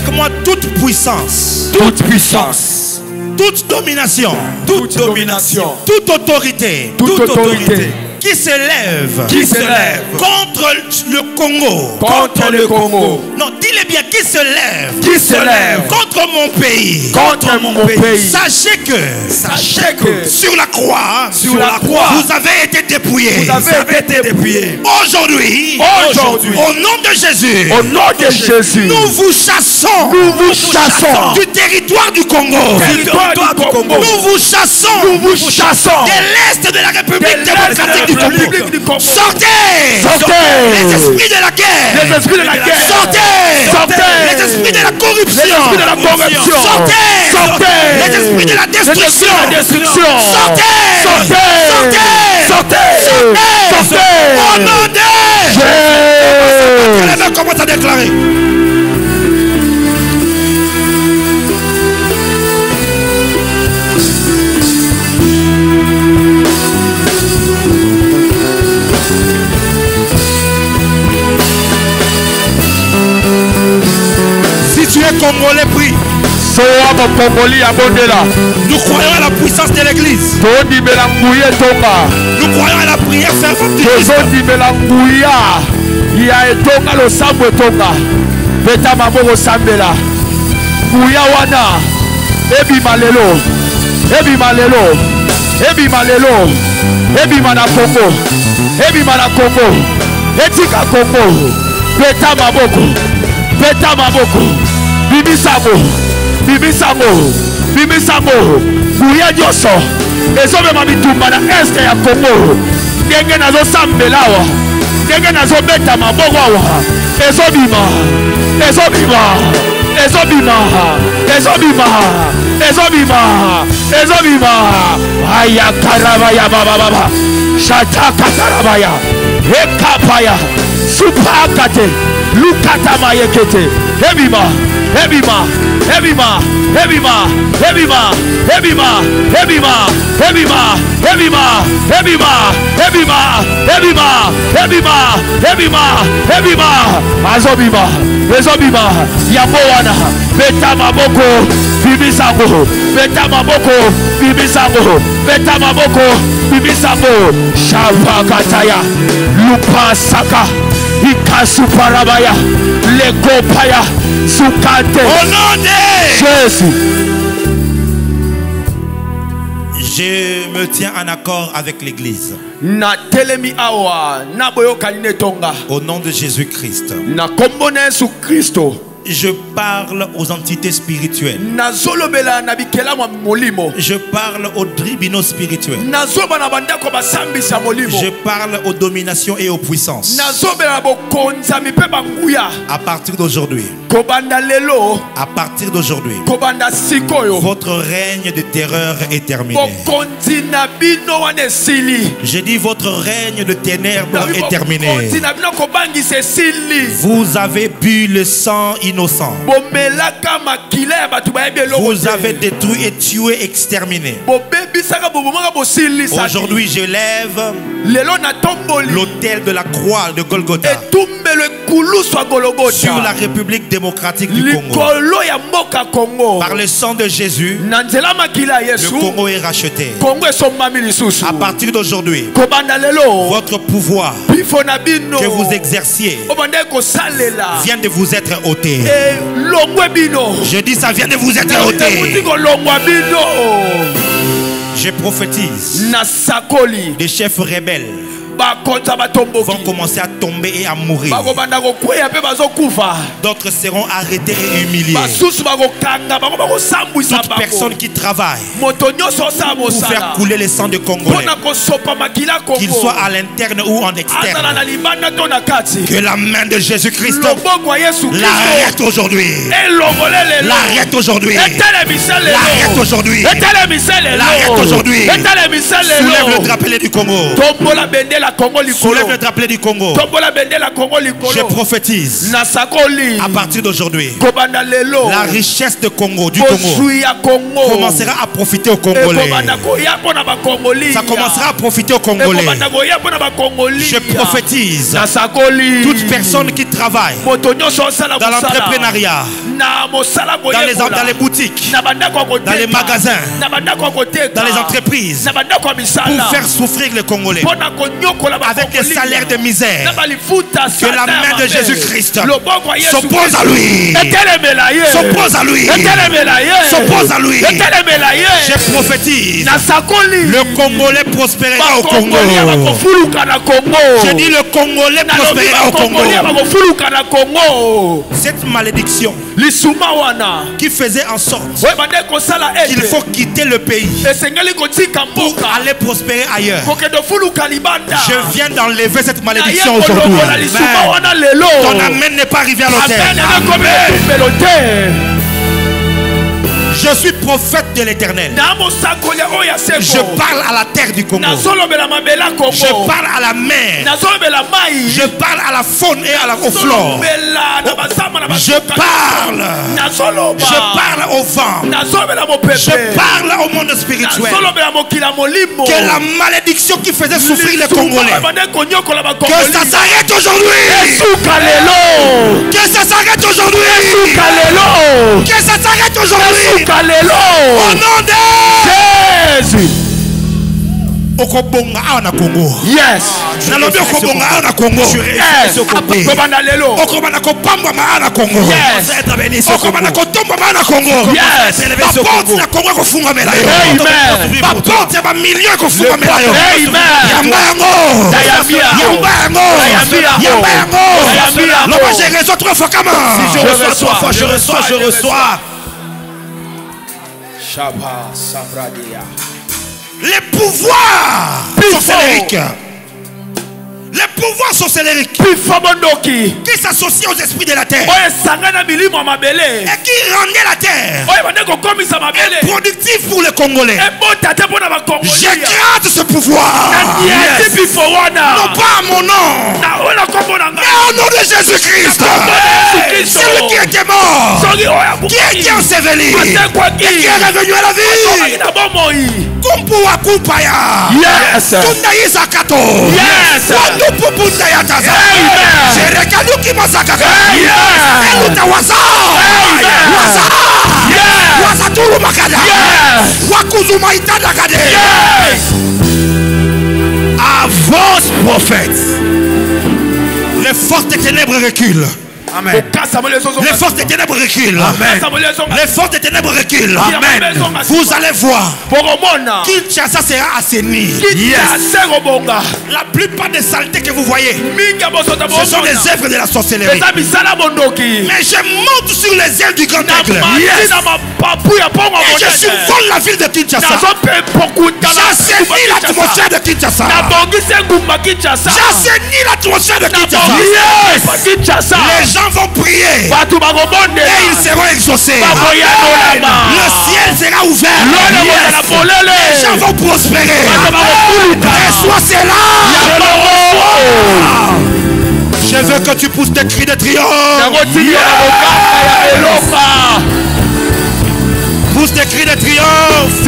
avec moi toute puissance. Toute puissance. Toute domination. Toute domination. Toute autorité. Toute autorité. Qui s'élève contre le Congo. Contre le Congo. Non, dis-le bien, qui se lève. Qui se lève contre mon pays. Contre mon pays. Sachez que sur la croix, vous avez été dépouillés. Vous avez été dépouillés. Aujourd'hui, au nom de Jésus, nous vous chassons. Du territoire du Congo. Nous vous chassons. De l'est de la République démocratique du Congo. Sortez. Les esprits de la guerre. Sortez. Les esprits de la corruption. Sortez. Les esprits de la destruction. Sortez. Au nom de Jésus. Les mains commencent à déclarer. Tu es congolais, prie. Nous croyons à la puissance de l'église. Nous croyons à la prière fervente du Christ. Bibisango kuya nyoso ezobema bitumba na este ya Congo ndenge nazosambela awa ndenge nazobeta maboko awa ezobima aya karabaya baba shataka karabaya ekapaya supakate lukata mayekete hebima ezobima yambo wana beta maboko bibisango shavakataya lupasaka ikasuparabaya lekopaya sukate. Au nom de Jésus. Je me tiens en accord avec l'église. Au nom de Jésus-Christ. Je parle aux entités spirituelles. Je parle aux tribunaux spirituels. Je parle aux dominations et aux puissances. À partir d'aujourd'hui, votre règne de terreur est terminé. Je dis votre règne de ténèbres est terminé. Vous avez bu le sang innocent. Vous avez détruit et tué, exterminé. Aujourd'hui, je lève l'autel de la croix de Golgotha sur la République démocratique du Congo. Par le sang de Jésus, le Congo est racheté. À partir d'aujourd'hui, votre pouvoir que vous exerciez vient de vous être ôté. Je dis ça vient de vous être ôté. Je prophétise des chefs rebelles vont commencer à tomber et à mourir. D'autres seront arrêtés et humiliés. Toute personne qui travaille pour faire couler le sang de Congolais, qu'il soit à l'interne ou en externe, que la main de Jésus-Christ l'arrête aujourd'hui. L'arrête aujourd'hui. L'arrête aujourd'hui. L'arrête aujourd'hui. Soulève le drapeau du Congo. Soulève le drapeau du Congo. Je prophétise à partir d'aujourd'hui, la richesse du Congo commencera à profiter aux Congolais. Ça commencera à profiter aux Congolais. Je prophétise toute personne qui travaille dans l'entrepreneuriat, dans les boutiques, dans les magasins, dans les entreprises, pour faire souffrir les Congolais avec des salaires de misère. Que la main de Jésus-Christ s'oppose à lui. S'oppose à lui. S'oppose à lui. Je prophétise. Le Congolais prospérera au Congo. Je dis le Congolais prospérera au Congo. Cette malédiction qui faisait en sorte qu'il faut quitter le pays pour aller prospérer ailleurs. Je viens d'enlever cette malédiction aujourd'hui. Ton amen n'est pas arrivé à l'autel. Je suis prophète de l'Éternel. Je parle à la terre du Congo. Je parle à la mer. Je parle à la faune et à la flore. Je parle au vent. Je parle au monde spirituel. Que la malédiction qui faisait souffrir les Congolais, que ça s'arrête aujourd'hui. Que ça s'arrête aujourd'hui. Que ça s'arrête aujourd'hui. Au nom de Jésus. Okobonga awa na Congo. Yes. Nalobi okobonga awa na Congo. Yes. Okobana kopamba ma na Congo. Yes. Okobana kotomba ma na Congo. Yes. La porte na Congo kofunga mela yo. Amen. La porte ya ba million kofunga mela yo. Amen. Yamba yango. Yamba yango. Loba j'ai reçu 3 fois comment? Si je reçois. Shabba Sabradia. Les pouvoirs sorcellériques. Les pouvoirs sorcellériques qui s'associent aux esprits de la terre et qui rendaient la terre productif pour les Congolais. J'écrase ce pouvoir. Yes. Non pas à mon nom, mais au nom de Jésus-Christ. Celui qui était mort, qui était enseveli et qui est revenu à la vie. Kumpuwa kupaya. Yes. Tundaisa kato. Yes. Wandupupunda ya taza. Jerekaluki masakaka. Eluta waza. Waza. Waza tulu makada. Wakuzuma itada kade. Avance prophète. Les forces des ténèbres reculent. Amen. Les forces des ténèbres reculent. Amen. Les forces des ténèbres reculent. Amen. Vous allez voir. Kinshasa sera assaini. Yes. La plupart des saletés que vous voyez, ce sont les œuvres de la sorcellerie. Mais je monte sur les ailes du grand aigle. Yes. Et je survole la ville de Kinshasa. J'assaini l'atmosphère de Kinshasa. J'assaini l'atmosphère de Kinshasa. Yes. Les gens vont prier et ils seront exaucés. Le ciel sera ouvert. Les gens vont prospérer. Reçois cela. Je veux que tu pousses des cris de triomphe. Pousse des cris de triomphe.